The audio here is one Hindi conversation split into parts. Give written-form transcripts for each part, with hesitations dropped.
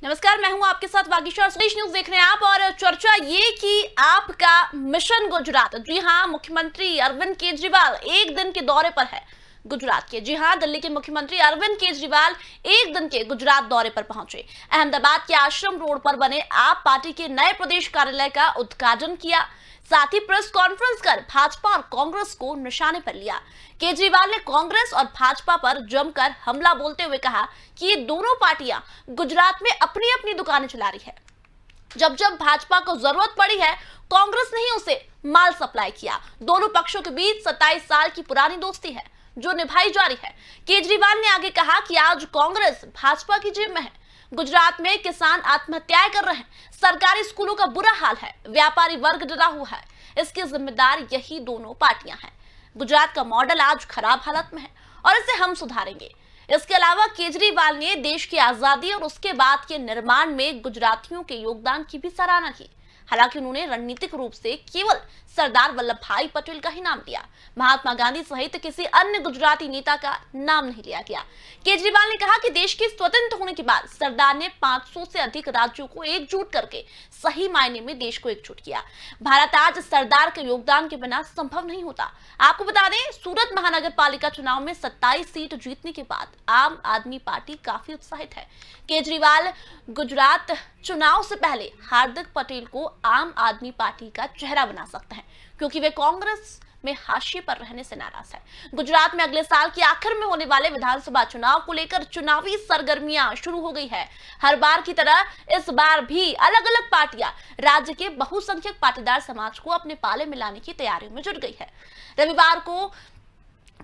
नमस्कार, मैं हूं आपके साथ वागीशा और स्वदेश न्यूज देख रहे हैं आप। और चर्चा ये कि आपका मिशन गुजरात, जी हां, मुख्यमंत्री अरविंद केजरीवाल एक दिन के दौरे पर है गुजरात के। जी हां, दिल्ली के मुख्यमंत्री अरविंद केजरीवाल एक दिन के गुजरात दौरे पर पहुंचे। अहमदाबाद के आश्रम रोड पर बने आप पार्टी के नए प्रदेश कार्यालय का उद्घाटन किया, साथ ही प्रेस कॉन्फ्रेंस कर भाजपा और कांग्रेस को निशाने पर लिया। केजरीवाल ने कांग्रेस और भाजपा पर जमकर हमला बोलते हुए कहा कि ये दोनों पार्टियां गुजरात में अपनी अपनी दुकानें चला रही है। जब जब भाजपा को जरूरत पड़ी है, कांग्रेस ने ही उसे माल सप्लाई किया। दोनों पक्षों के बीच 27 साल की पुरानी दोस्ती है जो निभाई जा रही है। केजरीवाल ने आगे कहा कि आज कांग्रेस भाजपा की जेब में है। गुजरात में किसान आत्महत्याएं कर रहे हैं, सरकारी स्कूलों का बुरा हाल है, व्यापारी वर्ग डरा हुआ है। इसकी जिम्मेदार यही दोनों पार्टियां हैं। गुजरात का मॉडल आज खराब हालत में है और इसे हम सुधारेंगे। इसके अलावा केजरीवाल ने देश की आजादी और उसके बाद के निर्माण में गुजरातियों के योगदान की भी सराहना की। हालांकि उन्होंने रणनीतिक रूप से केवल सरदार वल्लभ भाई पटेल का ही नाम लिया, महात्मा गांधी सहित किसी अन्य गुजराती नेता का नाम नहीं लिया गया। केजरीवाल ने कहा कि देश के स्वतंत्र होने के बाद सरदार ने 500 से अधिक राज्यों को एकजुट करके सही मायने में देश को एकजुट किया। भारत आज सरदार के योगदान के बिना संभव नहीं होता। आपको बता दें, सूरत महानगर पालिका चुनाव में 27 सीट जीतने के बाद आम आदमी पार्टी काफी उत्साहित है। केजरीवाल गुजरात चुनाव से पहले हार्दिक पटेल को आम आदमी पार्टी का चेहरा बना सकते हैं, क्योंकि वे कांग्रेस में हाशिए पर रहने से नाराज है। गुजरात में अगले साल के आखिर में होने वाले विधानसभा चुनाव को लेकर चुनावी सरगर्मियां शुरू हो गई है। हर बार की तरह इस बार भी अलग अलग पार्टियां राज्य के बहुसंख्यक पाटीदार समाज को अपने पाले में लाने की तैयारियों में जुट गई है। रविवार को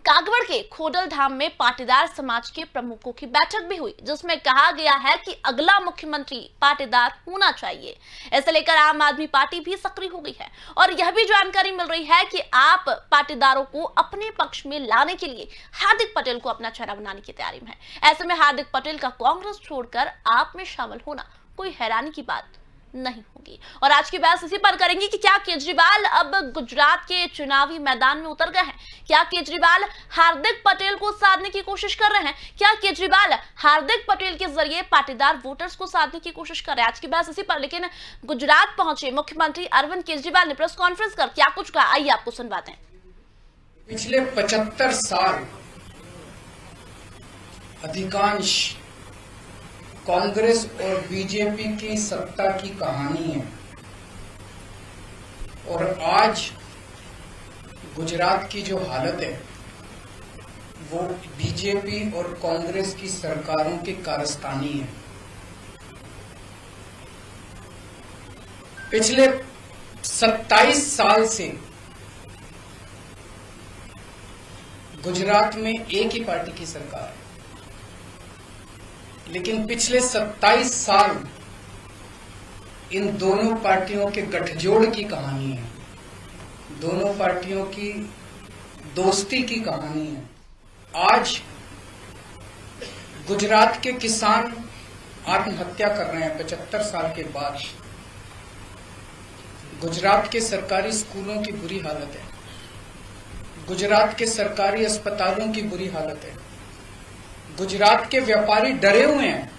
कागवड़ के खोडल धाम में पाटीदार समाज के प्रमुखों की बैठक भी हुई, जिसमें कहा गया है कि अगला मुख्यमंत्री पाटीदार होना चाहिए। इसे लेकर आम आदमी पार्टी भी सक्रिय हो गई है और यह भी जानकारी मिल रही है कि आप पाटीदारों को अपने पक्ष में लाने के लिए हार्दिक पटेल को अपना चेहरा बनाने की तैयारी में है। ऐसे में हार्दिक पटेल का कांग्रेस छोड़कर आप में शामिल होना कोई हैरानी की बात नहीं होगी। और आज की बहस इसी पर करेंगे कि क्या केजरीवाल अब गुजरात के चुनावी मैदान में उतर गए हैं? क्या केजरीवाल हार्दिक पटेल को साधने की कोशिश कर रहे हैं? क्या केजरीवाल हार्दिक पटेल के जरिए पाटीदार वोटर्स को साधने की कोशिश कर रहे हैं? आज की बहस इसी पर। लेकिन गुजरात पहुंचे मुख्यमंत्री अरविंद केजरीवाल ने प्रेस कॉन्फ्रेंस कर क्या कुछ कहा, आइए आपको सुनवाते हैं। पिछले 75 साल अधिकांश कांग्रेस और बीजेपी की सत्ता की कहानी है और आज गुजरात की जो हालत है वो बीजेपी और कांग्रेस की सरकारों की कारस्तानी है। पिछले 27 साल से गुजरात में एक ही पार्टी की सरकार है, लेकिन पिछले 27 साल इन दोनों पार्टियों के गठजोड़ की कहानी है, दोनों पार्टियों की दोस्ती की कहानी है। आज गुजरात के किसान आत्महत्या कर रहे हैं 75 साल के बाद। गुजरात के सरकारी स्कूलों की बुरी हालत है, गुजरात के सरकारी अस्पतालों की बुरी हालत है। गुजरात के व्यापारी डरे हुए हैं।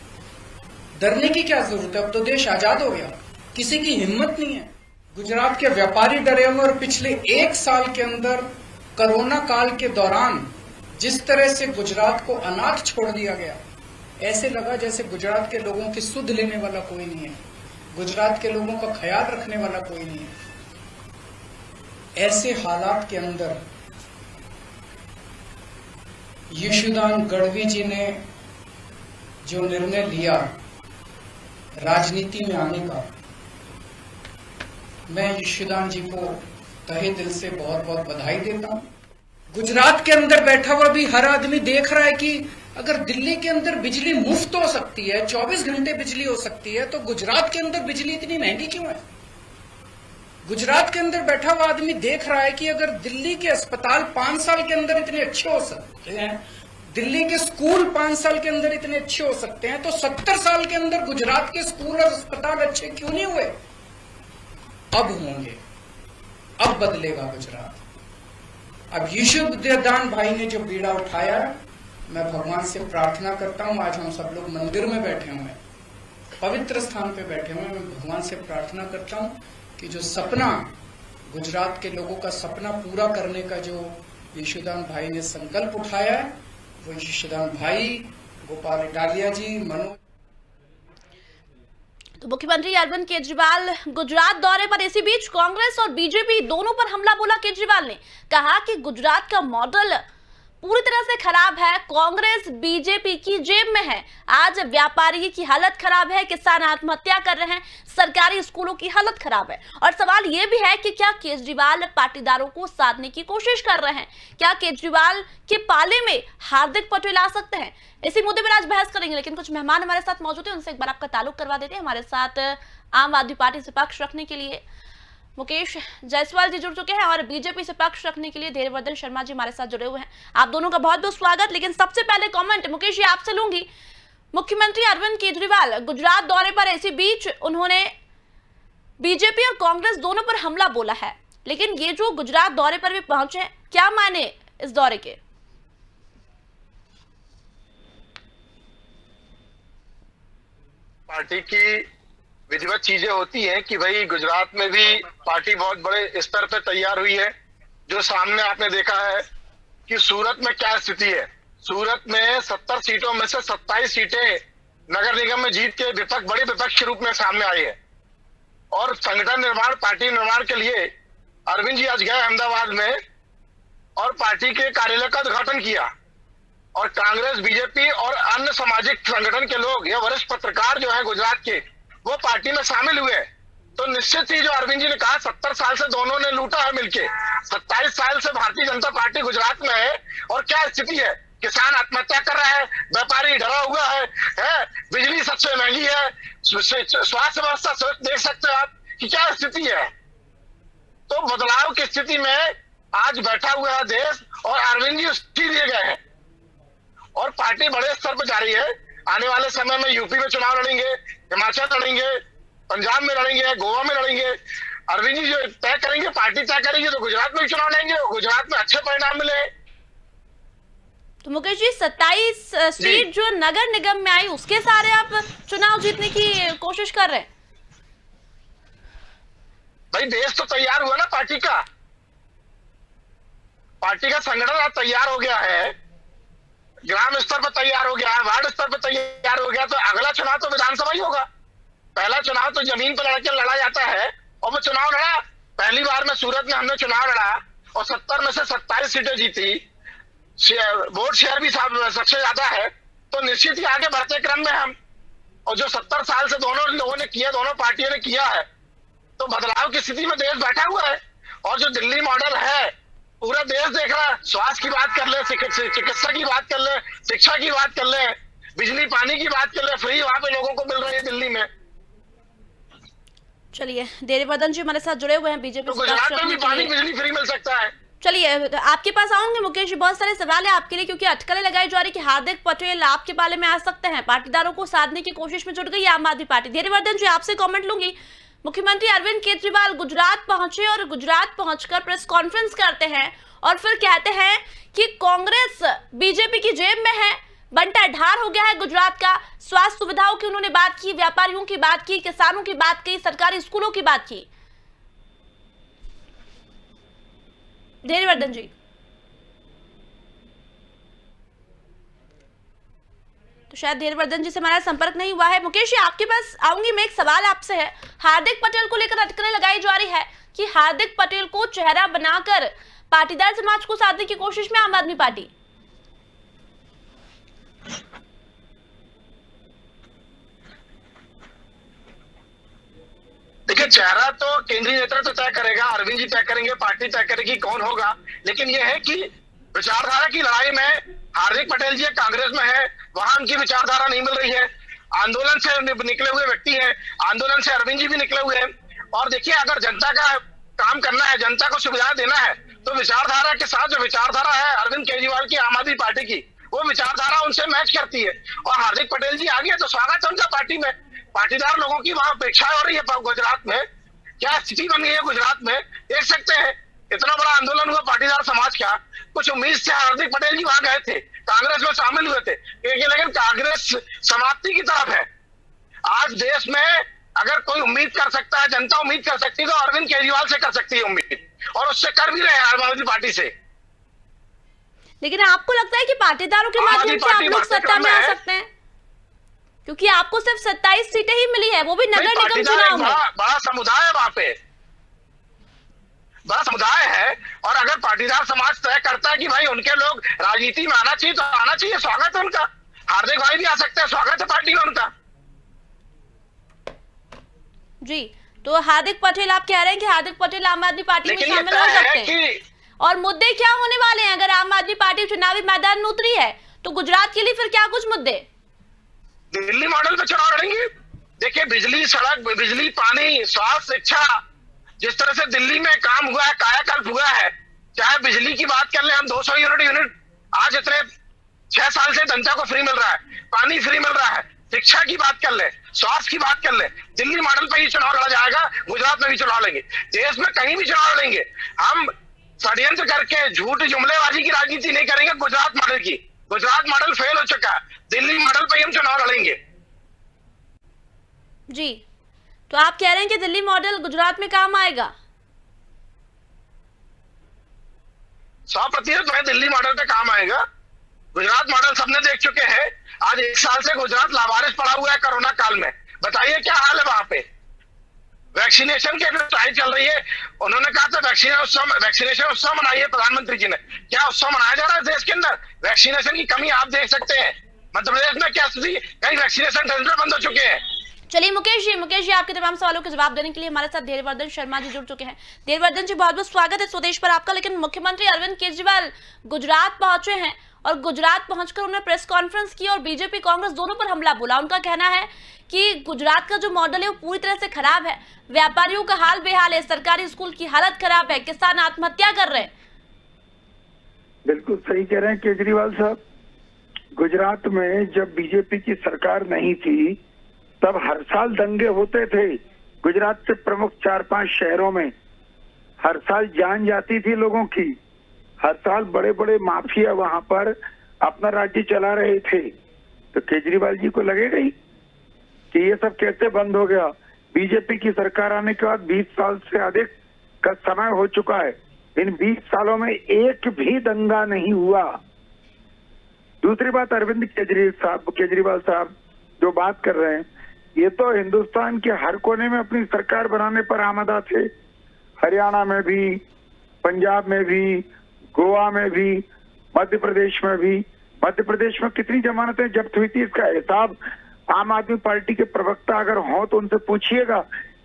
डरने की क्या जरूरत है, अब तो देश आजाद हो गया, किसी की हिम्मत नहीं है। गुजरात के व्यापारी डरे हुए और पिछले 1 साल के अंदर कोरोना काल के दौरान जिस तरह से गुजरात को अनाथ छोड़ दिया गया, ऐसे लगा जैसे गुजरात के लोगों की सुध लेने वाला कोई नहीं है, गुजरात के लोगों का ख्याल रखने वाला कोई नहीं है। ऐसे हालात के अंदर यशोदान गढ़वी जी ने जो निर्णय लिया राजनीति में आने का, मैं यशोदान जी को तहे दिल से बहुत बहुत बधाई देता हूं। गुजरात के अंदर बैठा हुआ भी हर आदमी देख रहा है कि अगर दिल्ली के अंदर बिजली मुफ्त हो सकती है, 24 घंटे बिजली हो सकती है, तो गुजरात के अंदर बिजली इतनी महंगी क्यों है? गुजरात के अंदर बैठा हुआ आदमी देख रहा है कि अगर दिल्ली के अस्पताल 5 साल के अंदर इतने अच्छे हो सकते हैं, दिल्ली के स्कूल 5 साल के अंदर इतने अच्छे हो सकते हैं, तो 70 साल के अंदर गुजरात के स्कूल और अस्पताल अच्छे क्यों नहीं हुए? अब होंगे, अब बदलेगा गुजरात। अब यशोदान भाई ने जो बीड़ा उठाया, मैं भगवान से प्रार्थना करता हूं, आज हम सब लोग मंदिर में बैठे हुए हैं, पवित्र स्थान पे बैठे हुए हैं। मैं भगवान से प्रार्थना करता हूं कि जो सपना, गुजरात के लोगों का सपना पूरा करने का जो यशोदान भाई ने संकल्प उठाया है, वो यशोदान भाई, गोपाल इटालिया जी, मनोज। तो मुख्यमंत्री अरविंद केजरीवाल गुजरात दौरे पर, इसी बीच कांग्रेस और बीजेपी दोनों पर हमला बोला केजरीवाल ने। कहा कि गुजरात का मॉडल पूरी तरह से खराब है, कांग्रेस बीजेपी की जेब में है। आज व्यापारी की हालत खराब है, किसान आत्महत्या कर रहे हैं, सरकारी स्कूलों की हालत खराब है। और सवाल यह भी है कि क्या केजरीवाल पाटीदारों को साधने की कोशिश कर रहे हैं? क्या केजरीवाल के पाले में हार्दिक पटेल आ सकते हैं? इसी मुद्दे पर आज बहस करेंगे, लेकिन कुछ मेहमान हमारे साथ मौजूद हैं, उनसे एक बार आपका ताल्लुक करवा देते हैं। हमारे साथ आम आदमी पार्टी से पक्ष रखने के लिए मुकेश जायसवाल जी जुड़ चुके हैं और बीजेपी से पक्ष रखने के लिए धैर्यवर्धन शर्मा जी हमारे साथ जुड़े हुए हैं। आप दोनों का बहुत बहुत स्वागत। लेकिन सबसे पहले कमेंट मुकेश जी आपसे लूंगी। मुख्यमंत्री अरविंद केजरीवाल गुजरात दौरे पर, इसी बीच उन्होंने बीजेपी और कांग्रेस दोनों पर हमला बोला है, लेकिन ये जो गुजरात दौरे पर भी पहुंचे, क्या माने इस दौरे के? पार्टी की विधिवत चीजें होती हैं कि भाई गुजरात में भी पार्टी बहुत बड़े स्तर पर तैयार हुई है। जो सामने आपने देखा है कि सूरत में क्या स्थिति है। सूरत में 70 सीटों में से 27 सीटें नगर निगम में जीत के बड़े विपक्ष के रूप में सामने आई है। और संगठन निर्माण, पार्टी निर्माण के लिए अरविंद जी आज गए अहमदाबाद में और पार्टी के कार्यालय का उद्घाटन किया। और कांग्रेस, बीजेपी और अन्य सामाजिक संगठन के लोग या वरिष्ठ पत्रकार जो है गुजरात के, वो पार्टी में शामिल हुए। तो निश्चित ही जो अरविंद जी ने कहा, 70 साल से दोनों ने लूटा है मिलके, 27 साल से भारतीय जनता पार्टी गुजरात में है। और क्या स्थिति है, किसान आत्महत्या कर रहा है, व्यापारी डरा हुआ है, बिजली सबसे महंगी है, स्वास्थ्य व्यवस्था देख सकते हो आप कि क्या स्थिति है। तो बदलाव की स्थिति में आज बैठा हुआ है देश और अरविंद जी उसकी दिए गए हैं और पार्टी बड़े स्तर पर जा रही है। आने वाले समय में यूपी में चुनाव लड़ेंगे, हिमाचल लड़ेंगे, पंजाब में लड़ेंगे, गोवा में लड़ेंगे। अरविंद जी जो तय करेंगे, पार्टी तय करेगी, तो गुजरात में भी चुनाव लड़ेंगे, गुजरात में अच्छे परिणाम मिले। तो मुकेश जी, 27 सीट जो नगर निगम में आई, उसके सारे आप चुनाव जीतने की कोशिश कर रहे हैं? भाई देश तो तैयार हुआ ना, पार्टी का संगठन आज तैयार हो गया है, ग्राम स्तर पर तैयार हो गया है, वार्ड स्तर पर तैयार हो गया। तो अगला चुनाव तो विधानसभा ही होगा। पहला चुनाव तो जमीन पर लड़ा जाता है और वो चुनाव लड़ा। पहली बार में सूरत में हमने चुनाव लड़ा और 70 में से 27 सीटें जीती। वोट शेयर भी सबसे ज्यादा है। तो निश्चित ही आगे बढ़ते क्रम में हम, और जो 70 साल से दोनों लोगों ने किया, दोनों पार्टियों ने किया है, तो बदलाव की स्थिति में देश बैठा हुआ है। और जो दिल्ली मॉडल है, पूरा देश देख रहा है। स्वास्थ्य की बात कर ले, चिकित्सा की बात कर ले, शिक्षा की बात कर ले, बिजली पानी की बात कर ले, फ्री वहां पे लोगों को मिल रही है दिल्ली में। चलिए, धैर्यवर्धन जी हमारे साथ जुड़े हुए हैं बीजेपी। तो गुजरात में भी पानी बिजली फ्री मिल सकता है। चलिए, आपके पास आऊंगे मुकेश जी, बहुत सारे सवाल है आपके लिए, क्योंकि अटकलें लगाई जा रही कि हार्दिक पटेल आपके पाले में आ सकते हैं। पाटीदारों को साधने की कोशिश में जुट गई आम आदमी पार्टी। धैर्यवर्धन जी आपसे कमेंट लूंगी। मुख्यमंत्री अरविंद केजरीवाल गुजरात पहुंचे और गुजरात पहुंचकर प्रेस कॉन्फ्रेंस करते हैं और फिर कहते हैं कि कांग्रेस बीजेपी की जेब में है, बंटा ढार हो गया है गुजरात का। स्वास्थ्य सुविधाओं की उन्होंने बात की, व्यापारियों की बात की, किसानों की बात की, सरकारी स्कूलों की बात की। धैर्यवर्धन जी, तो शायद धैर्यवर्धन जी से हमारा संपर्क नहीं हुआ है। मुकेश जी आपके पास आऊंगी मैं, एक सवाल आपसे है। हार्दिक पटेल को लेकर अटकलें लगाई जा रही है कि हार्दिक पटेल को चेहरा बनाकर पाटीदार समाज को साधने की कोशिश में आम आदमी पार्टी। देखिए, चेहरा तो केंद्रीय नेतृत्व तय करेगा, अरविंद जी तय करेंगे, पार्टी तय करेगी कौन होगा। लेकिन यह है कि विचारधारा की लड़ाई में हार्दिक पटेल जी कांग्रेस में है, वहां उनकी विचारधारा नहीं मिल रही है। आंदोलन से निकले हुए व्यक्ति हैं, आंदोलन से अरविंद जी भी निकले हुए हैं। और देखिए, अगर जनता का काम करना है, जनता को सुविधा देना है, तो विचारधारा के साथ जो विचारधारा है अरविंद केजरीवाल की, आम आदमी पार्टी की, वो विचारधारा उनसे मैच करती है। और हार्दिक पटेल जी आ गए तो स्वागत है उनका पार्टी में। पाटीदार लोगों की वहां अपेक्षा हो रही है गुजरात में। क्या स्थिति बन गई है गुजरात में, देख सकते हैं। इतना बड़ा आंदोलन हुआ पाटीदार समाज का, कुछ उम्मीद से हार्दिक पटेल जी वहां गए थे, कांग्रेस में शामिल हुए थे, लेकिन कांग्रेस समाप्ति की तरफ है। आज देश में अगर कोई उम्मीद कर सकता है, जनता उम्मीद कर सकती है, तो अरविंद केजरीवाल से कर सकती है उम्मीद, और उससे कर भी रहे हैं आम आदमी पार्टी से। लेकिन आपको लगता है कि पाटीदारों के माध्यम से आप लोग सत्ता में आ सकते हैं? क्योंकि आपको सिर्फ 27 सीटें ही मिली है, वो भी नगर निगम चुनाव में। बड़ा समुदाय है वहां पे, बड़ा समुदाय है, और अगर पाटीदार समाज तय करता है कि भाई उनके लोग राजनीति में आना चाहिए तो आना चाहिए, स्वागत है उनका। हार्दिक भाई भी आ सकते हैं, स्वागत है पार्टी में उनका। जी, तो हार्दिक पटेल, आप कह रहे हैं कि हार्दिक पटेल आम आदमी पार्टी में शामिल हो सकते हैं, और मुद्दे क्या होने वाले हैं अगर आम आदमी पार्टी चुनावी मैदान में उतरी है तो गुजरात के लिए फिर क्या कुछ मुद्दे? दिल्ली मॉडल पे चुनाव लड़ेंगे। देखिए, बिजली, सड़क, बिजली, पानी, स्वास्थ्य, शिक्षा, जिस तरह से दिल्ली में काम हुआ है, कायाकल्प हुआ है, चाहे बिजली की बात कर ले, हम 200 यूनिट आज इतने 6 साल से जनता को फ्री मिल रहा है, पानी फ्री मिल रहा है, शिक्षा की बात कर ले, स्वास्थ्य की बात कर ले, दिल्ली मॉडल पे ही चुनाव लड़ा जाएगा। गुजरात में भी चुनाव लड़ेंगे, देश में कहीं भी चुनाव लड़ेंगे। हम षड्यंत्र करके झूठ जुमलेबाजी की राजनीति नहीं करेंगे गुजरात मॉडल की। गुजरात मॉडल फेल हो चुका है, दिल्ली मॉडल पे हम चुनाव लड़ेंगे। जी, तो आप कह रहे हैं कि दिल्ली मॉडल गुजरात में काम आएगा? 100% में दिल्ली मॉडल पे काम आएगा। गुजरात मॉडल सबने देख चुके हैं। आज 1 साल से गुजरात लावारिस पड़ा हुआ है कोरोना काल में। बताइए क्या हाल है वहां पे। वैक्सीनेशन की ट्राई चल रही है, उन्होंने कहा था वैक्सीनेशन उत्सव मनाइए, प्रधानमंत्री जी ने। क्या उत्सव मनाया जा रहा है देश के अंदर? वैक्सीनेशन की कमी आप देख सकते हैं। मध्य प्रदेश में क्या स्थिति, कई वैक्सीनेशन सेंटर बंद हो चुके हैं। चलिए मुकेश जी आपके तमाम सवालों के जवाब देने के लिए हमारे साथ देववर्धन शर्मा जी जुड़ चुके हैं। देववर्धन जी, बहुत बहुत स्वागत है स्वदेश पर आपका। लेकिन मुख्यमंत्री अरविंद केजरीवाल गुजरात पहुंचे हैं और गुजरात पहुंचकर उन्होंने प्रेस कॉन्फ्रेंस की और बीजेपी कांग्रेस दोनों पर हमला बोला। उनका कहना है कि गुजरात का जो मॉडल है वो पूरी तरह से खराब है, व्यापारियों का हाल बेहाल है, सरकारी स्कूल की हालत खराब है, किसान आत्महत्या कर रहे हैं। बिल्कुल सही कह रहे हैं केजरीवाल साहब। गुजरात में जब बीजेपी की सरकार नहीं थी तब हर साल दंगे होते थे गुजरात के प्रमुख 4-5 शहरों में। हर साल जान जाती थी लोगों की, हर साल बड़े बड़े माफिया वहां पर अपना राज्य चला रहे थे। तो केजरीवाल जी को लगेगा ही कि ये सब कैसे बंद हो गया। बीजेपी की सरकार आने के बाद 20 साल से अधिक का समय हो चुका है, इन 20 सालों में एक भी दंगा नहीं हुआ। दूसरी बात, अरविंद केजरीवाल साहब जो बात कर रहे हैं, ये तो हिंदुस्तान के हर कोने में अपनी सरकार बनाने पर आमदा थे। हरियाणा में भी, पंजाब में भी, गोवा में भी, मध्य प्रदेश में भी। मध्य प्रदेश में कितनी जमानतें जब्त हुई थी, इसका हिसाब आम आदमी पार्टी के प्रवक्ता अगर हो तो उनसे पूछिएगा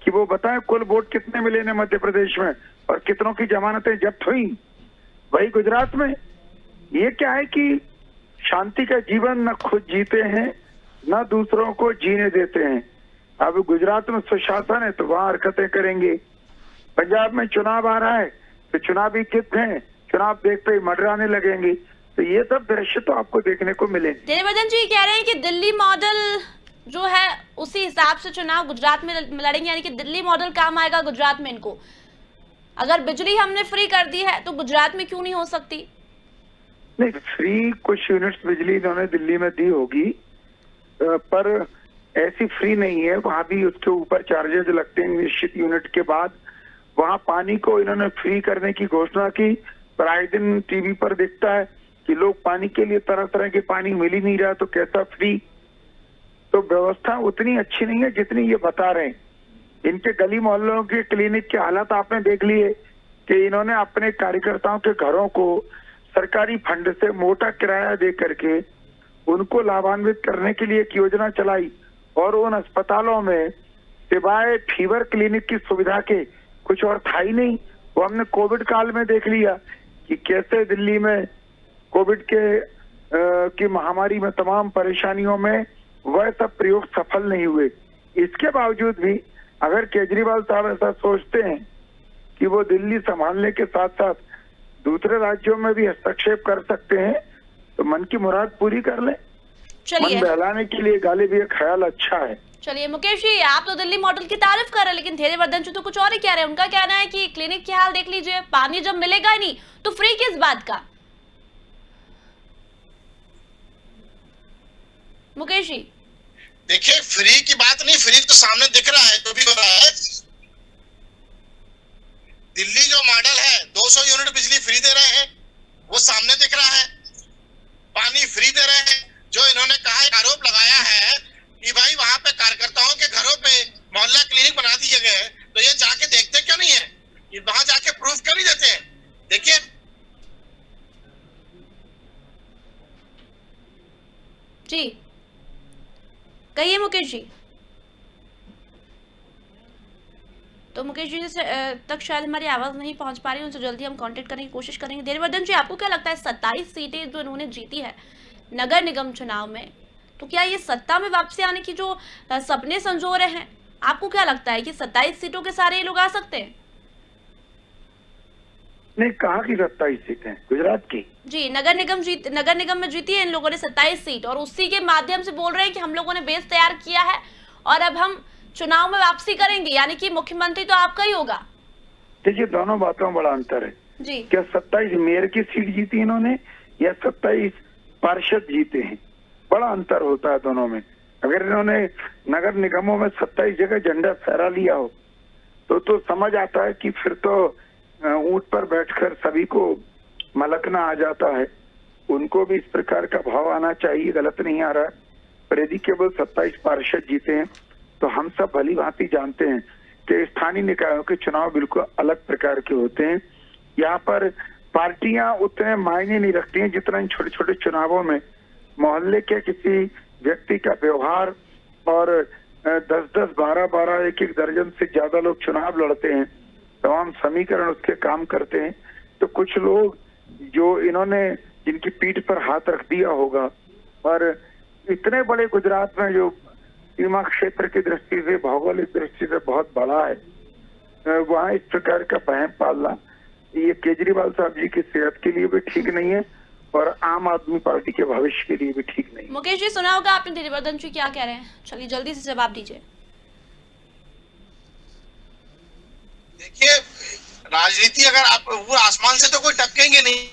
कि वो बताएं कुल वोट कितने मिले ने मध्य प्रदेश में और कितनों की जमानतें जब्त हुई। वही गुजरात में ये क्या है कि शांति का जीवन न खुद जीते हैं न दूसरों को जीने देते हैं। अब गुजरात में सुशासन है तो वहां हरकतें करेंगे। पंजाब में चुनाव आ रहा है तो चुनावी कित हैं, चुनाव देखते ही मंडराने लगेंगे। तो ये सब दृश्य तो आपको देखने को मिलेंगे। देववर्धन जी कह रहे हैं कि दिल्ली मॉडल जो है उसी हिसाब से चुनाव गुजरात में लड़ेंगे, यानी कि दिल्ली मॉडल काम आएगा गुजरात में इनको। अगर बिजली हमने फ्री कर दी है तो गुजरात में क्यों नहीं हो सकती? नहीं, फ्री कुछ यूनिट्स बिजली इन्होंने दिल्ली में दी होगी, पर ऐसी फ्री नहीं है। वहां भी उसके ऊपर चार्जेस लगते हैं निश्चित यूनिट के बाद। वहां पानी को इन्होंने फ्री करने की घोषणा की, पर आए दिन टीवी पर दिखता है कि लोग पानी के लिए तरह तरह के पानी मिल ही नहीं रहा, तो कैसा फ्री। तो व्यवस्था उतनी अच्छी नहीं है जितनी ये बता रहे हैं। इनके गली मोहल्लों के क्लिनिक के हालात आपने देख लिए कि इन्होंने अपने कार्यकर्ताओं के घरों को सरकारी फंड से मोटा किराया दे करके उनको लाभान्वित करने के लिए एक योजना चलाई, और उन अस्पतालों में सिवाय फीवर क्लिनिक की सुविधा के कुछ और था ही नहीं। वो हमने कोविड काल में देख लिया कि कैसे दिल्ली में कोविड की महामारी में तमाम परेशानियों में वह सब प्रयोग सफल नहीं हुए। इसके बावजूद भी अगर केजरीवाल साहब ऐसा सोचते हैं कि वो दिल्ली संभालने के साथ साथ दूसरे राज्यों में भी हस्तक्षेप कर सकते हैं तो मन की मुराद पूरी कर ले। मन बहलाने के लिए गालिब ये ख्याल अच्छा है। चलिए मुकेश जी, आप तो दिल्ली मॉडल की तारीफ कर रहे हैं, लेकिन देववर्धन जी तो कुछ और ही कह रहे हैं। उनका कहना है कि क्लिनिक के हाल देख लीजिए, पानी जब मिलेगा ही नहीं तो फ्री किस बात का। मुकेश जी देखिए, फ्री की बात नहीं, फ्री तो सामने दिख रहा है जो भी हो रहा है। दिल्ली जो मॉडल है 200 यूनिट बिजली फ्री दे रहे हैं, वो सामने दिख रहा है। पानी फ्री दे रहे हैं। जो इन्होंने कहा, आरोप लगाया है कि भाई वहां पे कार्यकर्ताओं के घरों पे मोहल्ला क्लिनिक बना दिए गए, तो ये जाके देखते क्यों नहीं है? ये वहां जाके प्रूफ क्यों नहीं देते हैं? देखिए, जी कहिए मुकेश जी। तो मुकेश जी तक शायद हमारी आवाज नहीं पहुंच पा रही, उनसे जल्दी हम कांटेक्ट करने की कोशिश करेंगे। देववर्धन जी, आपको क्या लगता है 27 सीटें जो इन्होंने जीती है नगर निगम चुनाव में, तो क्या ये सत्ता में वापसी आने की जो सपने संजो रहे हैं, आपको क्या लगता है कि 27 सीटों के सारे ये लोग आ सकते हैं? नहीं, कहाँ की 27 सीटें? गुजरात की। जी, नगर निगम में जीती है इन लोगों ने 27 सीट, और उसी के माध्यम से बोल रहे हैं कि हम लोगों ने बेस तैयार किया है और अब हम चुनाव में वापसी करेंगे, यानी कि मुख्यमंत्री तो आपका ही होगा। देखिए, दोनों बातों में बड़ा अंतर है जी। क्या 27 मेयर की सीट जीती इन्होंने या 27 पार्षद जीते हैं? बड़ा अंतर होता है दोनों में। अगर इन्होंने नगर निगमों में 27 जगह झंडा फहरा लिया हो तो समझ आता है कि फिर तो ऊंट पर बैठकर सभी को मलकना आ जाता है। उनको भी इस प्रकार का भाव आना चाहिए, गलत नहीं आ रहा है। पर यदि केवल 27 पार्षद जीते हैं तो हम सब भली भांति जानते हैं कि स्थानीय निकायों के चुनाव बिल्कुल अलग प्रकार के होते हैं। यहाँ पर पार्टियां उतने मायने नहीं रखती हैं जितना इन छोटे छोटे चुनावों में मोहल्ले के किसी व्यक्ति का व्यवहार और 10-10, 12-12, 1-1 दर्जन से ज्यादा लोग चुनाव लड़ते हैं, तमाम समीकरण उसके काम करते हैं। तो कुछ लोग जो इन्होंने जिनकी पीठ पर हाथ रख दिया होगा, और इतने बड़े गुजरात में जो सीमा क्षेत्र की दृष्टि से, भौगोलिक दृष्टि से बहुत बड़ा है, वहाँ इस प्रकार का वहम पालना ये केजरीवाल साहब जी की सेहत के लिए भी ठीक नहीं है और आम आदमी पार्टी के भविष्य के लिए भी ठीक नहीं। मुकेश जी, सुना होगा आपने देववर्धन जी क्या कह रहे हैं, चलिए जल्दी से जवाब दीजिए। देखिए, राजनीति अगर आप वो आसमान से तो कोई टपकेंगे नहीं।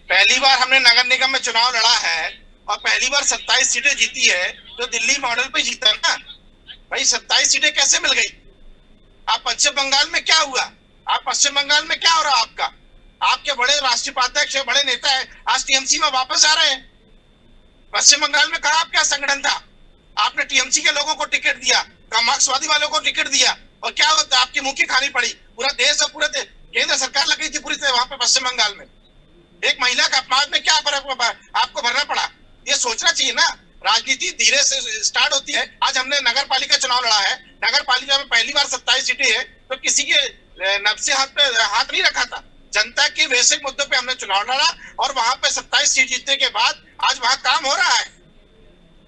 पहली बार हमने नगर निगम में चुनाव लड़ा है और पहली बार 27 सीटें जीती है, तो दिल्ली मॉडल पे जीता ना भाई। 27 सीटें कैसे मिल गई? आप पश्चिम बंगाल में क्या हुआ? आप पश्चिम बंगाल में क्या हो रहा आपका? आपके बड़े राष्ट्रीय उपाध्यक्ष, बड़े नेता है, आज टीएमसी में वापस आ रहे हैं। पश्चिम बंगाल में कहा आप क्या संगठन था? आपने टीएमसी के लोगों को टिकट दिया, मार्क्सवादी वालों को टिकट दिया, और क्या होता? आपकी मुंह की खानी पड़ी। पूरा देश और पूरे केंद्र सरकार लग गई थी पूरी वहां पे पश्चिम बंगाल में। एक महिला का अपमान में क्या फर्क आपको भरना पड़ा? ये सोचना चाहिए ना। राजनीति धीरे से स्टार्ट होती है। आज हमने नगर पालिका चुनाव लड़ा है, नगर पालिका में पहली बार 27 सीटें है, तो किसी के नब्ज से हाथ पे हाथ नहीं रखा था। जनता के वैसे मुद्दों पे हमने चुनाव लड़ा और वहां पे 27 सीट जीतने के बाद आज वहां काम हो रहा है।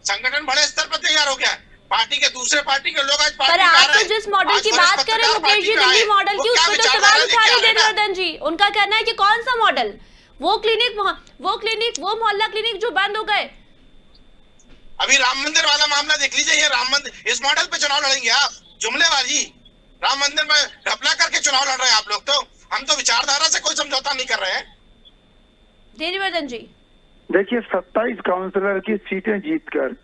संगठन बड़े स्तर पर तैयार हो गया है। पार्टी के दूसरे पार्टी के लोग आज पर आप तो जिस मॉडल की बात कर रहे हैं मुकेश जी, दिल्ली मॉडल की, उस पर तो सवाल उठा रहे देववर्धन जी। उनका कहना है कि कौन सा मॉडल, वो क्लिनिक, वो मोहल्ला क्लिनिक जो बंद हो गए। अभी राम मंदिर वाला मामला देख लीजिए। ये राम मंदिर, इस मॉडल पे चुनाव लड़ेंगे आप? जुमलेबाजी। राम मंदिर में घपला करके चुनाव लड़ रहे हैं आप लोग। तो हम तो विचारधारा से कोई समझौता नहीं कर रहे हैं। देववर्धन जी, देखिए, 27 काउंसिलर की सीटें जीतकर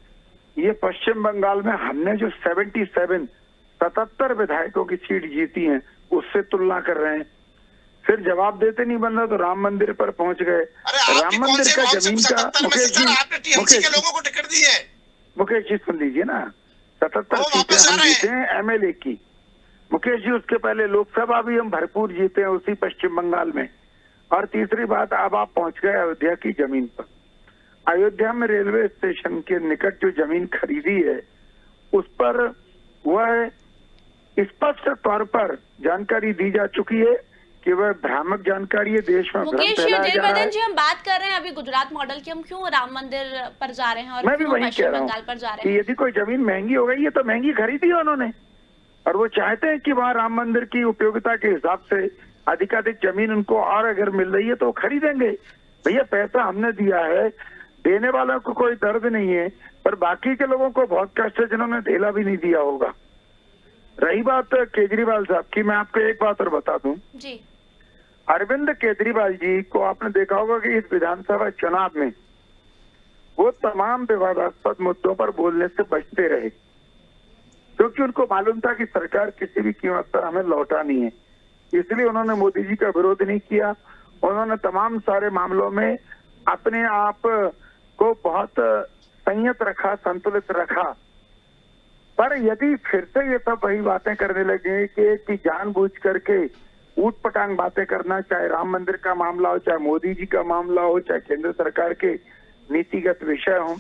ये पश्चिम बंगाल में हमने जो 77 विधायकों की सीट जीती हैं उससे तुलना कर रहे हैं। फिर जवाब देते नहीं बन रहा तो राम मंदिर पर पहुंच गए। राम मंदिर का जमीन का मुकेश लोगों को टिकट दी है। मुकेश जी सुन लीजिए ना, 77 सीटें हम जीते हैं एमएलए की। मुकेश जी, उसके पहले लोकसभा भी हम भरपूर जीते हैं उसी पश्चिम बंगाल में। और तीसरी बात, अब आप पहुंच गए अयोध्या की जमीन पर। अयोध्या में रेलवे स्टेशन के निकट जो जमीन खरीदी है उस पर वह स्पष्ट तौर पर जानकारी दी जा चुकी है कि वह भ्रामक जानकारी है, देश में भ्रम फैलाया जा रहा है। जी, हम बात कर रहे हैं अभी गुजरात मॉडल की, हम क्यों राम मंदिर पर जा रहे हैं और मैं भी वही कह रहा बंगाल पर जा हूँ रहे हैं कि यदि कोई जमीन महंगी हो गई है तो महंगी खरीदी है उन्होंने, और वो चाहते हैं कि वहाँ राम मंदिर की उपयोगिता के हिसाब से अधिकाधिक जमीन उनको और अगर मिल रही है तो वो खरीदेंगे। भैया, पैसा हमने दिया है, देने वालों को कोई दर्द नहीं है, पर बाकी के लोगों को बहुत कष्ट है जिन्होंने ढेला भी नहीं दिया होगा। रही बात केजरीवाल साहब की, मैं आपको एक बात और बता दूं जी। अरविंद केजरीवाल जी को आपने देखा होगा कि इस विधानसभा चुनाव में वो तमाम विवादास्पद मुद्दों पर बोलने से बचते रहे। क्योंकि उनको मालूम था कि सरकार किसी भी कीमत पर हमें लौटानी है। इसलिए उन्होंने मोदी जी का विरोध नहीं किया। उन्होंने तमाम सारे मामलों में अपने आप को बहुत संयत रखा, संतुलित रखा। पर यदि फिर से ये सब वही बातें करने लगे कि जानबूझ करके ऊट पटांग बातें करना, चाहे राम मंदिर का मामला हो, चाहे मोदी जी का मामला हो, चाहे केंद्र सरकार के नीतिगत विषय हो,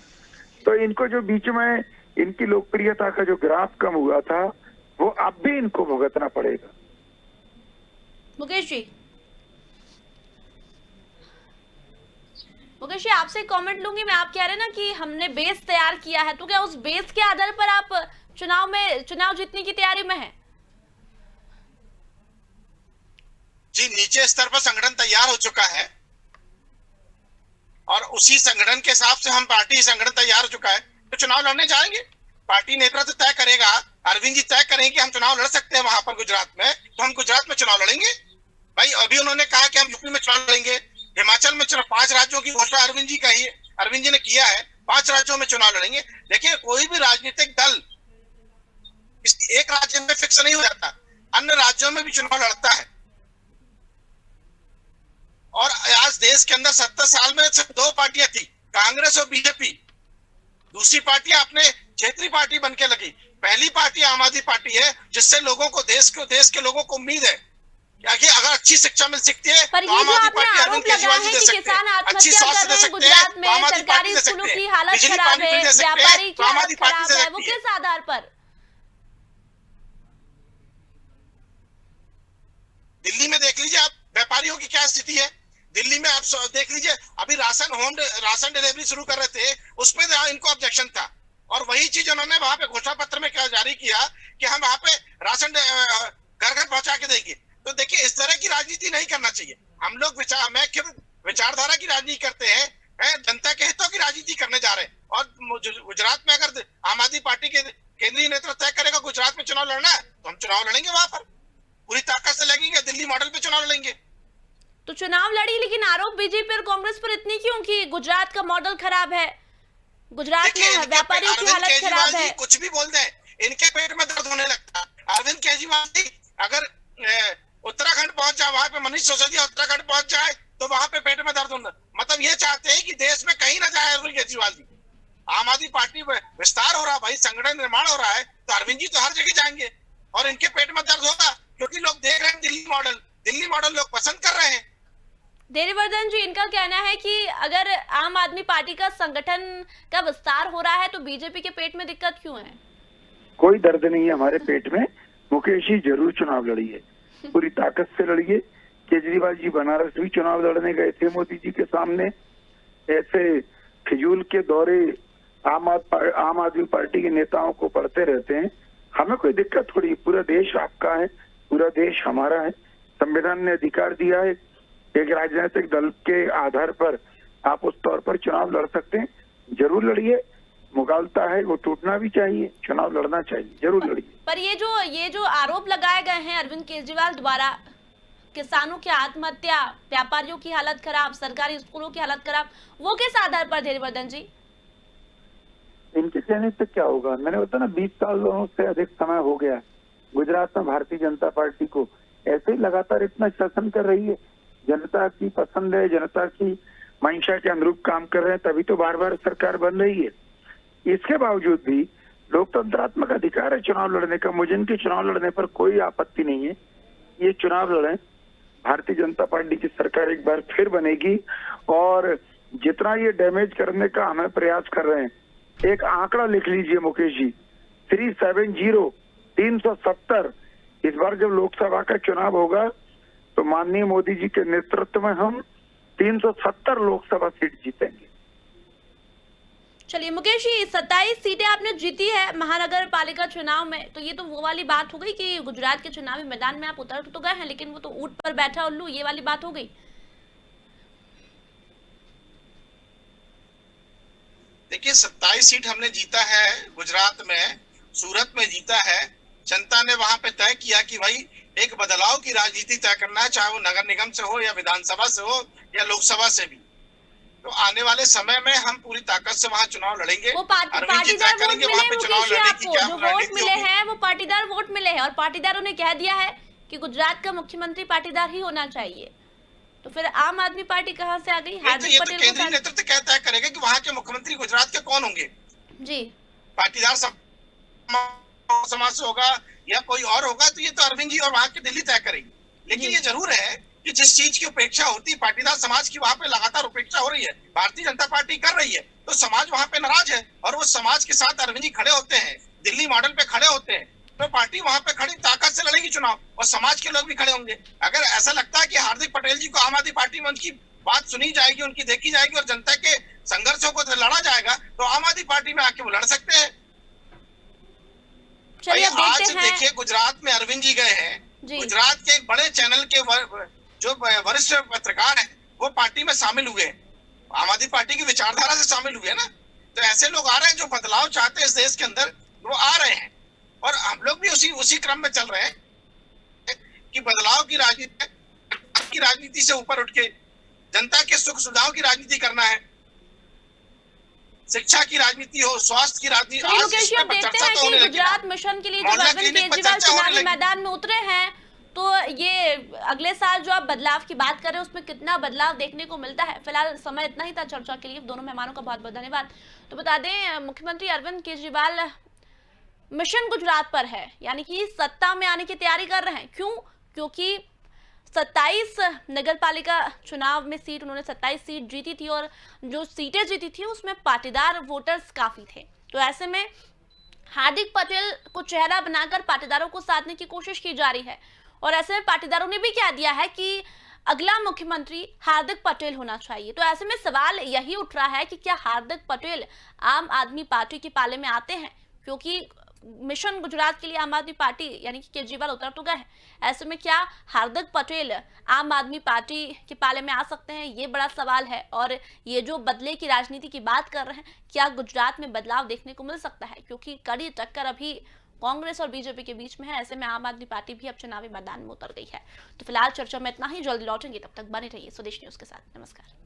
तो इनको जो बीच में इनकी लोकप्रियता का जो ग्राफ कम हुआ था वो अब भी इनको भुगतना पड़ेगा। मुकेश जी आपसे कमेंट लूंगी मैं। आप कह रहे हैं ना कि हमने बेस तैयार किया है, तो क्या उस बेस के आधार पर आप चुनाव जीतने की तैयारी में हैं? जी, नीचे स्तर पर संगठन तैयार हो चुका है और उसी संगठन के हिसाब से हम पार्टी संगठन तैयार हो चुका है, तो चुनाव लड़ने जाएंगे। पार्टी नेतृत्व तय करेगा, अरविंद जी तय करेंगे कि हम चुनाव लड़ सकते हैं वहां पर गुजरात में, तो हम गुजरात में चुनाव लड़ेंगे। भाई अभी उन्होंने कहा कि हम यूपी में चुनाव लड़ेंगे, हिमाचल में 5 राज्यों की घोषणा अरविंद जी ने किया है, 5 राज्यों में चुनाव लड़ेंगे। देखिए, कोई भी राजनीतिक दल एक राज्य में फिक्स नहीं हो जाता, अन्य राज्यों में भी चुनाव लड़ता है। और आज देश के अंदर 70 साल में सिर्फ 2 पार्टियां थी, कांग्रेस और बीजेपी। दूसरी पार्टियां अपने क्षेत्रीय पार्टी बनके लगी। पहली पार्टी आम आदमी पार्टी है, जिससे लोगों को देश के लोगों को उम्मीद है कि अगर अच्छी शिक्षा मिल सकती है पर तो ये आम जो आदमी आपने पार्टी आरोप अरविंद लगाया केजरीवाल जी है दे कि सकते किसान हैं, अच्छी आत्महत्या स्वास्थ्य कर दे रहे हैं सकते हैं गुजरात तो में, आम आदमी पार्टी सरकारी दे स्कूलों सकते की हैं, हालत बिजली खराब पानी है, फ्री दे सकते हैं व्यापारी की तो आम हालत आदमी पार्टी खराब दे है, वो सकती है। किस आधार पर? दिल्ली में देख लीजिए आप, व्यापारियों की क्या स्थिति है। दिल्ली में आप देख लीजिए, अभी राशन डिलीवरी शुरू कर रहे थे, उसमें इनको ऑब्जेक्शन था, और वही चीज उन्होंने वहां पे घोषणा पत्र में क्या जारी किया कि हम वहां पे राशन घर घर पहुंचा के देंगे। तो देखिए, इस तरह की राजनीति नहीं करना चाहिए। हम लोग विचारधारा की राजनीति करते हैं, जनता के हितों की राजनीति करने जा रहे हैं। और गुजरात में अगर आम आदमी पार्टी के केंद्रीय नेतृत्व तय करेगा गुजरात में चुनाव लड़ना है, तो हम चुनाव लड़ेंगे, वहां पर पूरी ताकत से लगेंगे, दिल्ली मॉडल पे चुनाव लड़ेंगे। तो चुनाव लड़ी, लेकिन आरोप बीजेपी और कांग्रेस पर इतनी क्यों कि गुजरात का मॉडल खराब है, गुजरात में व्यापारियों की हालत खराब है? कुछ भी बोल दें, इनके पेट में दर्द होने लगता है। अरविंद केजरीवाल जी अगर उत्तराखंड पहुंच जाए, वहां पे मनीष सिसोदिया उत्तराखंड पहुंच जाए, तो वहां पे पेट में दर्द होना, मतलब ये चाहते हैं कि देश में कहीं ना जाए अरविंद केजरीवाल जी। आम आदमी पार्टी में विस्तार हो रहा है भाई, संगठन निर्माण हो रहा है, तो अरविंद जी तो हर जगह जाएंगे और इनके पेट में दर्द होगा, क्योंकि लोग देख रहे हैं दिल्ली मॉडल लोग पसंद कर रहे हैं। देवीवर्धन जी, इनका कहना है कि अगर आम आदमी पार्टी का संगठन का विस्तार हो रहा है तो बीजेपी के पेट में दिक्कत क्यों है? कोई दर्द नहीं है हमारे पेट में। मुकेश जी जरूर चुनाव लड़िए, पूरी ताकत से लड़िए। केजरीवाल जी बनारस भी चुनाव लड़ने गए थे मोदी जी के सामने। ऐसे फिजूल के दौरे आम आदमी पार्टी के नेताओं को पड़ते रहते हैं। हमें कोई दिक्कत थोड़ी, पूरा देश आपका है, पूरा देश हमारा है। संविधान ने अधिकार दिया है, एक राजनीतिक दल के आधार पर आप उस तौर पर चुनाव लड़ सकते हैं, जरूर लड़िए। मुगालता है वो टूटना भी चाहिए, चुनाव लड़ना चाहिए, जरूर लड़िए। पर ये जो आरोप लगाए गए हैं अरविंद केजरीवाल द्वारा, किसानों की आत्महत्या, व्यापारियों की हालत खराब, सरकारी स्कूलों की हालत खराब, वो किस आधार पर देवीवर्धन जी? इनके कहने से क्या होगा? मैंने बताया ना, 20 सालों से अधिक समय हो गया गुजरात में भारतीय जनता पार्टी को ऐसे ही लगातार इतना शासन कर रही है। जनता की पसंद है, जनता की मंशा के अनुरूप काम कर रहे हैं, तभी तो बार बार सरकार बन रही है। इसके बावजूद भी लोकतंत्रात्मक अधिकार है चुनाव लड़ने का। मुझे इनके चुनाव लड़ने पर कोई आपत्ति नहीं है, ये चुनाव लड़ें। भारतीय जनता पार्टी की सरकार एक बार फिर बनेगी, और जितना ये डैमेज करने का हमें प्रयास कर रहे हैं, एक आंकड़ा लिख लीजिए मुकेश जी, 370। इस बार जब लोकसभा का चुनाव होगा तो माननीय मोदी जी के नेतृत्व में हम 370 लोकसभा सीट जीतेंगे। चलिए मुकेश जी, 27 सीटें आपने जीती है महानगर पालिका चुनाव में, तो ये तो वो वाली बात हो गई कि गुजरात के चुनावी मैदान में आप उतर तो गए हैं, लेकिन वो तो ऊंट पर बैठा उल्लू, ये वाली बात हो गई। देखिए, 27 सीट हमने जीता है गुजरात में, सूरत में जीता है। जनता ने वहां पे तय किया कि भाई एक बदलाव की राजनीति तय करना है, चाहे वो नगर निगम से हो या विधानसभा से हो या लोकसभा से भी। तो आने वाले समय में हम पूरी ताकत से वहां चुनाव लड़ेंगे। वो अरविंद जी पाटीदार तय वोट करेंगे मिले वहां पे चुनाव मुकेश जी लड़ने की आपको, क्या जो वोट रणनीति मिले होगी। हैं वो पाटीदार वोट मिले हैं, और पाटीदारों ने कह दिया है कि गुजरात का मुख्यमंत्री पाटीदार ही होना चाहिए। तो फिर आम आदमी पार्टी कहाँ से आ गई? ये तो हार्दिक पटेल को केंद्रीय नेतृत्व क्या तय करेगा कि वहां के मुख्यमंत्री गुजरात के कौन होंगे। जी पाटीदार समाज से होगा या कोई और होगा, तो ये तो अरविंद जी और वहां की दिल्ली तय करेगी। लेकिन ये जरूर है कि जिस चीज की उपेक्षा होती है पाटीदार समाज की, वहां पे लगातार उपेक्षा हो रही है, भारतीय जनता पार्टी कर रही है, तो समाज वहां पे नाराज है और वो समाज के साथ अरविंद जी खड़े होते हैं, दिल्ली मॉडल पे खड़े होते हैं, तो पार्टी वहां पे खड़ी ताकत से लड़ेगी चुनाव और समाज के लोग भी खड़े होंगे। अगर ऐसा लगता है कि हार्दिक पटेल जी को आम आदमी पार्टी में उनकी बात सुनी जाएगी, उनकी देखी जाएगी और जनता के संघर्षों को लड़ा जाएगा, तो आम आदमी पार्टी में आके वो लड़ सकते हैं। चलिए अब आज देखते हैं। देखिए गुजरात में अरविंद जी गए हैं, जी। गुजरात के एक बड़े चैनल के जो वरिष्ठ पत्रकार हैं वो पार्टी में शामिल हुए, आम आदमी पार्टी की विचारधारा से शामिल हुए ना। तो ऐसे लोग आ रहे हैं जो बदलाव चाहते हैं इस देश के अंदर, वो आ रहे हैं और हम लोग भी उसी क्रम में चल रहे हैं कि बदलाव की राजनीति से ऊपर उठ के जनता के सुख सुविधाओं की राजनीति करना है, शिक्षा की राजनीति हो, स्वास्थ्य की राजनीति। चलिए मुकेश जी, अब देखते हैं कि गुजरात मिशन के लिए जब अरविंद केजरीवाल चुनावी मैदान में उतरे हैं, तो ये अगले साल जो आप बदलाव की बात कर रहे हैं उसमें कितना बदलाव देखने को मिलता है। फिलहाल समय इतना ही था चर्चा के लिए। दोनों मेहमानों का बहुत बहुत धन्यवाद। तो बता दें, मुख्यमंत्री अरविंद केजरीवाल मिशन गुजरात पर है, यानी कि सत्ता में आने की तैयारी कर रहे हैं। क्यों? क्योंकि 27 नगर पालिका चुनाव में सीट उन्होंने 27 सीट जीती थी और जो सीटें जीती थी उसमें पाटीदार वोटर्स काफी थे। तो ऐसे में हार्दिक पटेल को चेहरा बनाकर पाटीदारों को साधने की कोशिश की जा रही है और ऐसे में पाटीदारों ने भी कह दिया है कि अगला मुख्यमंत्री हार्दिक पटेल होना चाहिए। तो ऐसे में सवाल यही उठ रहा है कि क्या हार्दिक पटेल आम आदमी पार्टी के पाले में आते हैं, क्योंकि मिशन गुजरात के लिए आम आदमी पार्टी यानी कि केजरीवाल उतर तो गए हैं। ऐसे में क्या हार्दिक पटेल आम आदमी पार्टी के पाले में आ सकते हैं, ये बड़ा सवाल है। और ये जो बदले की राजनीति की बात कर रहे हैं, क्या गुजरात में बदलाव देखने को मिल सकता है, क्योंकि कड़ी टक्कर अभी कांग्रेस और बीजेपी के बीच में है। ऐसे में आम आदमी पार्टी भी अब चुनावी मैदान में उतर गई है। तो फिलहाल चर्चा में इतना ही, जल्दी लौटेंगे, तब तक बने रहिए स्वदेश न्यूज के साथ। नमस्कार।